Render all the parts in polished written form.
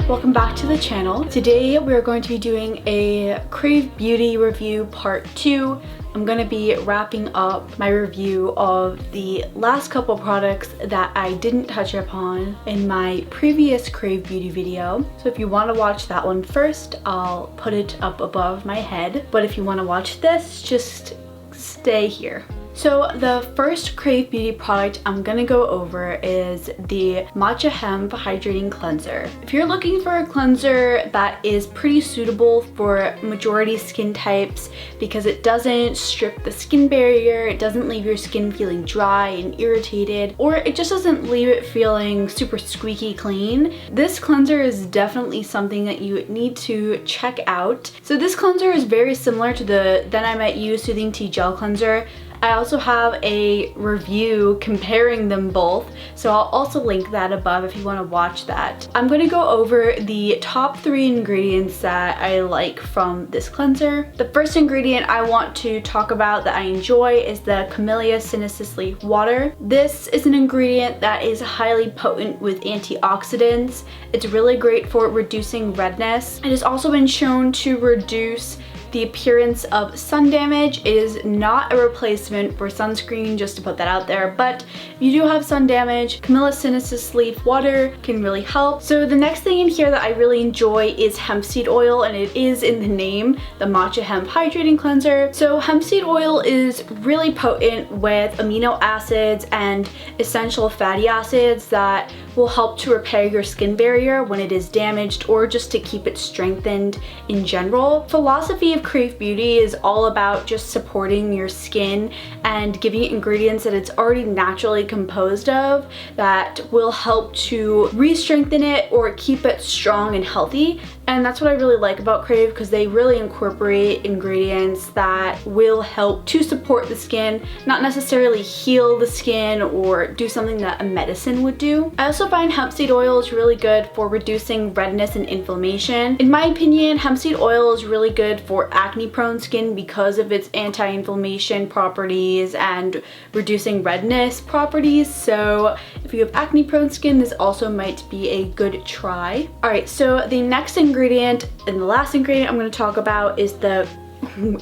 welcome back to the channel. Today we're going to be doing a Krave Beauty review part 2. I'm going to be wrapping up my review of the last couple products that I didn't touch upon in my previous Krave Beauty video. So if you want to watch that one first, I'll put it up above my head. But if you want to watch this, just stay here. So the first Krave Beauty product I'm gonna go over is the Matcha Hemp Hydrating Cleanser. If you're looking for a cleanser that is pretty suitable for majority skin types because it doesn't strip the skin barrier, it doesn't leave your skin feeling dry and irritated, or it just doesn't leave it feeling super squeaky clean, this cleanser is definitely something that you need to check out. So this cleanser is very similar to the Then I Met You Soothing Tea Gel Cleanser. I also have a review comparing them both, so I'll also link that above if you want to watch that. I'm going to go over the top 3 ingredients that I like from this cleanser. The first ingredient I want to talk about that I enjoy is the camellia sinensis leaf water. This is an ingredient that is highly potent with antioxidants. It's really great for reducing redness. It has also been shown to reduce the appearance of sun damage. It is not a replacement for sunscreen, just to put that out there, but if you do have sun damage, camellia sinensis leaf water can really help. So the next thing in here that I really enjoy is hemp seed oil, and it is in the name, the Matcha Hemp Hydrating Cleanser. So hemp seed oil is really potent with amino acids and essential fatty acids that will help to repair your skin barrier when it is damaged, or just to keep it strengthened in general. Philosophy of Krave Beauty is all about just supporting your skin and giving it ingredients that it's already naturally composed of that will help to re-strengthen it or keep it strong and healthy. And that's what I really like about Krave, because they really incorporate ingredients that will help to support the skin, not necessarily heal the skin or do something that a medicine would do. I also find hemp seed oil is really good for reducing redness and inflammation. In my opinion, hemp seed oil is really good for acne prone skin because of its anti-inflammation properties and reducing redness properties. So if you have acne prone skin, this also might be a good try. Alright, so the next ingredient and the last ingredient I'm going to talk about is the,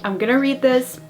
I'm going to read this,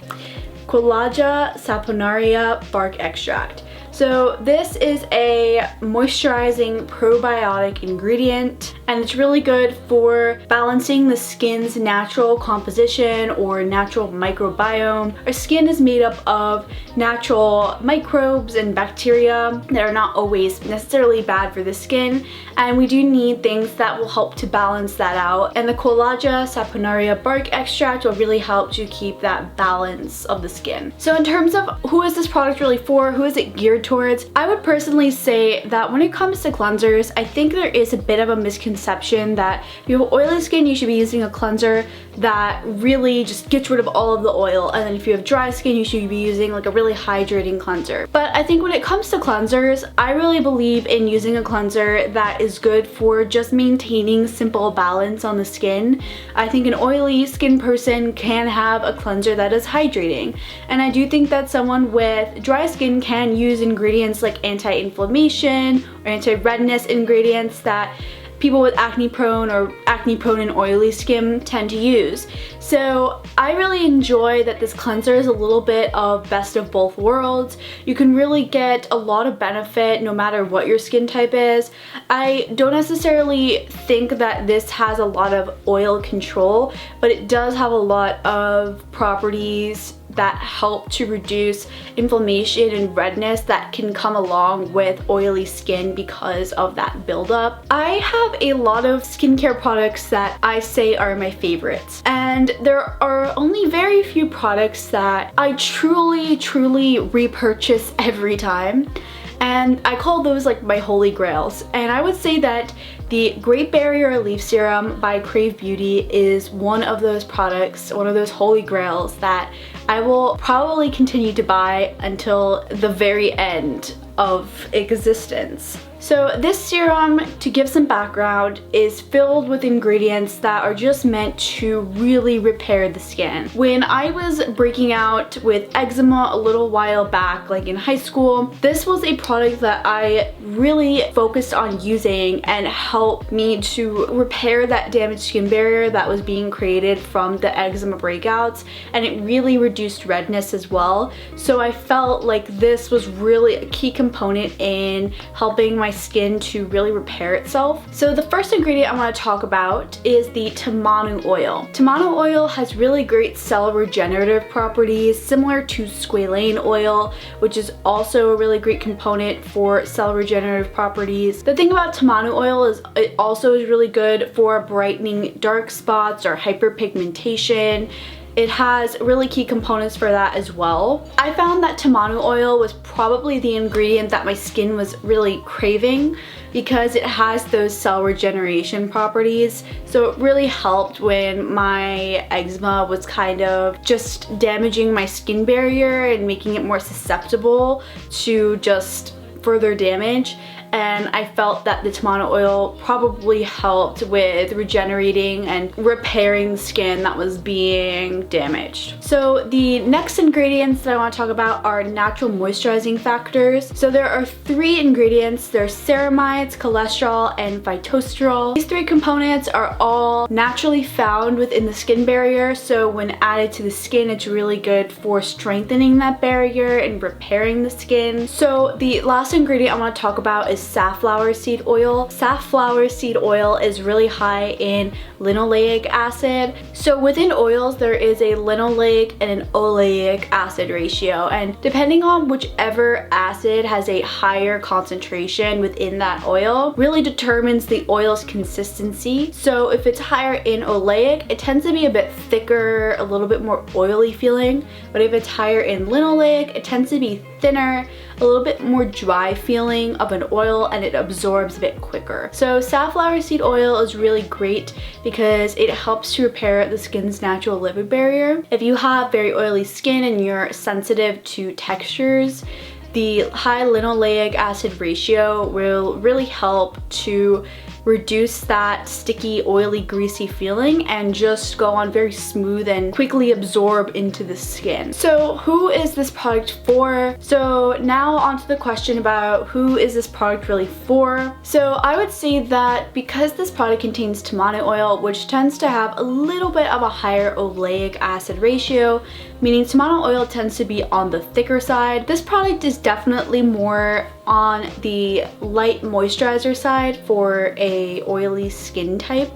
Collagen saponaria bark extract. So this is a moisturizing probiotic ingredient, and it's really good for balancing the skin's natural composition or natural microbiome. Our skin is made up of natural microbes and bacteria that are not always necessarily bad for the skin, and we do need things that will help to balance that out. And the Collagen saponaria bark extract will really help to keep that balance of the skin. So in terms of who is this product really for, who is it geared towards, I would personally say that when it comes to cleansers, I think there is a bit of a misconception that if you have oily skin, you should be using a cleanser that really just gets rid of all of the oil, and then if you have dry skin, you should be using like a really hydrating cleanser. But I think when it comes to cleansers, I really believe in using a cleanser that is good for just maintaining simple balance on the skin. I think an oily skin person can have a cleanser that is hydrating, and I do think that someone with dry skin can use ingredients like anti-inflammation or anti-redness ingredients that people with acne prone and oily skin tend to use. So I really enjoy that this cleanser is a little bit of best of both worlds. You can really get a lot of benefit no matter what your skin type is. I don't necessarily think that this has a lot of oil control, but it does have a lot of properties that help to reduce inflammation and redness that can come along with oily skin because of that buildup. I have a lot of skincare products that I say are my favorites, and there are only very few products that I truly repurchase every time, and I call those like my holy grails. And I would say that the Great Barrier Leaf Serum by Krave Beauty is one of those products, one of those holy grails that I will probably continue to buy until the very end of existence. So this serum, to give some background, is filled with ingredients that are just meant to really repair the skin. When I was breaking out with eczema a little while back, like in high school, this was a product that I really focused on using and helped me to repair that damaged skin barrier that was being created from the eczema breakouts, and it really reduced redness as well. So I felt like this was really a key component in helping my skin to really repair itself. So the first ingredient I want to talk about is the tamanu oil. Tamanu oil has really great cell regenerative properties, similar to squalane oil, which is also a really great component for cell regenerative properties. The thing about tamanu oil is it also is really good for brightening dark spots or hyperpigmentation. It has really key components for that as well. I found that tamanu oil was probably the ingredient that my skin was really craving because it has those cell regeneration properties. So it really helped when my eczema was kind of just damaging my skin barrier and making it more susceptible to just further damage. And I felt that the tamanu oil probably helped with regenerating and repairing skin that was being damaged. So the next ingredients that I want to talk about are natural moisturizing factors. So there are 3 ingredients. There's ceramides, cholesterol, and phytosterol. These 3 components are all naturally found within the skin barrier, so when added to the skin, it's really good for strengthening that barrier and repairing the skin. So the last ingredient I want to talk about is safflower seed oil. Safflower seed oil is really high in linoleic acid. So within oils, there is a linoleic and an oleic acid ratio, and depending on whichever acid has a higher concentration within that oil really determines the oil's consistency. So if it's higher in oleic, it tends to be a bit thicker, a little bit more oily feeling, but if it's higher in linoleic, it tends to be thinner, a little bit more dry feeling of an oil, and it absorbs a bit quicker. So safflower seed oil is really great because it helps to repair the skin's natural lipid barrier. If you have very oily skin and you're sensitive to textures, the high linoleic acid ratio will really help to reduce that sticky, oily, greasy feeling and just go on very smooth and quickly absorb into the skin. So who is this product for? So now onto the question about who is this product really for? So I would say that because this product contains tamanu oil, which tends to have a little bit of a higher oleic acid ratio, meaning tamanu oil tends to be on the thicker side, this product is definitely more on the light moisturizer side for a oily skin type.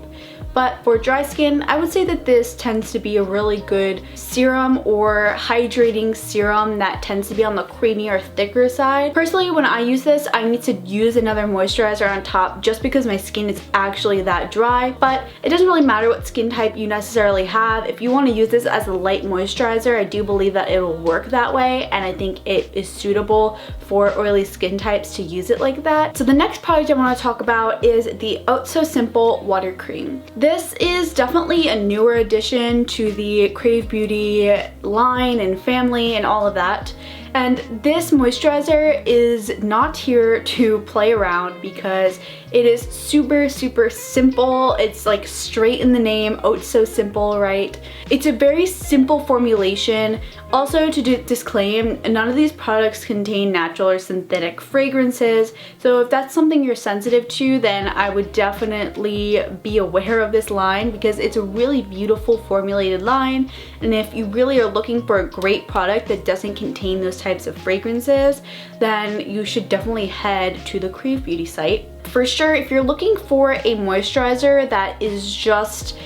But for dry skin, I would say that this tends to be a really good serum or hydrating serum that tends to be on the creamier, thicker side. Personally, when I use this, I need to use another moisturizer on top just because my skin is actually that dry. But it doesn't really matter what skin type you necessarily have. If you want to use this as a light moisturizer, I do believe that it will work that way, and I think it is suitable for oily skin types to use it like that. So the next product I want to talk about is the Out So Simple Water Cream. This is definitely a newer addition to the Krave Beauty line and family and all of that. And this moisturizer is not here to play around because it is super simple. It's like straight in the name, oh it's so simple, right? It's a very simple formulation. Also, to disclaim, none of these products contain natural or synthetic fragrances, so if that's something you're sensitive to, then I would definitely be aware of this line because it's a really beautiful formulated line, and if you really are looking for a great product that doesn't contain those types of fragrances, then you should definitely head to the Krave Beauty site. For sure, if you're looking for a moisturizer that is just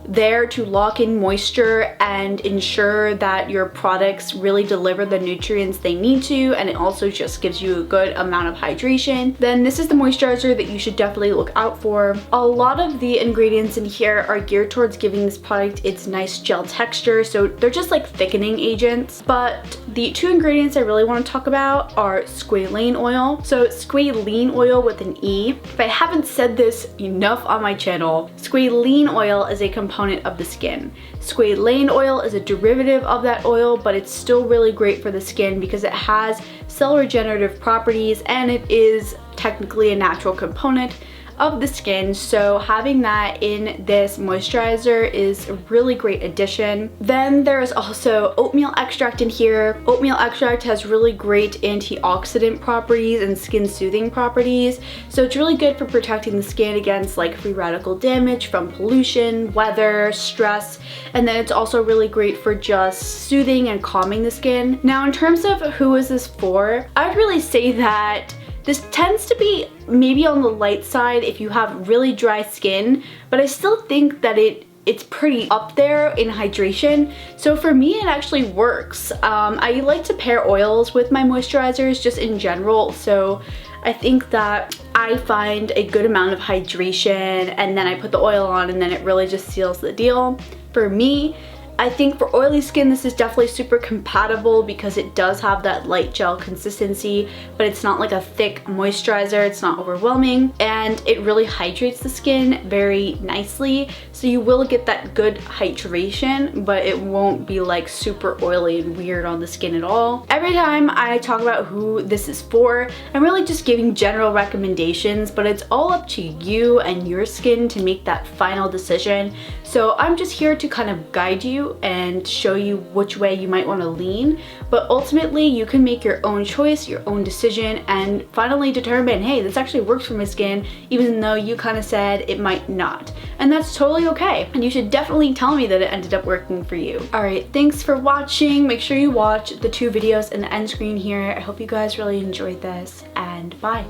there to lock in moisture and ensure that your products really deliver the nutrients they need to, and it also just gives you a good amount of hydration, then this is the moisturizer that you should definitely look out for. A lot of the ingredients in here are geared towards giving this product its nice gel texture, so they're just like thickening agents. But the two ingredients I really want to talk about are squalane oil. So squalene oil with an E. If I haven't said this enough on my channel, squalene oil is a component of the skin. Squalane oil is a derivative of that oil, but it's still really great for the skin because it has cell regenerative properties and it is technically a natural component of the skin, so having that in this moisturizer is a really great addition. Then there is also oatmeal extract in here. Oatmeal extract has really great antioxidant properties and skin soothing properties, so it's really good for protecting the skin against like free radical damage from pollution, weather, stress, and then it's also really great for just soothing and calming the skin. Now in terms of who is this for, I'd really say that this tends to be maybe on the light side if you have really dry skin, but I still think that it's pretty up there in hydration. So for me, it actually works. I like to pair oils with my moisturizers just in general. So I think that I find a good amount of hydration and then I put the oil on and then it really just seals the deal. For me, I think for oily skin, this is definitely super compatible because it does have that light gel consistency, but it's not like a thick moisturizer, it's not overwhelming, and it really hydrates the skin very nicely. So you will get that good hydration, but it won't be like super oily and weird on the skin at all. Every time I talk about who this is for, I'm really just giving general recommendations, but it's all up to you and your skin to make that final decision. So I'm just here to kind of guide you and show you which way you might want to lean, but ultimately you can make your own choice, your own decision, and finally determine, hey, this actually works for my skin, even though you kind of said it might not. And that's totally okay, and you should definitely tell me that it ended up working for you. Alright, thanks for watching. Make sure you watch the two videos in the end screen here. I hope you guys really enjoyed this, and bye.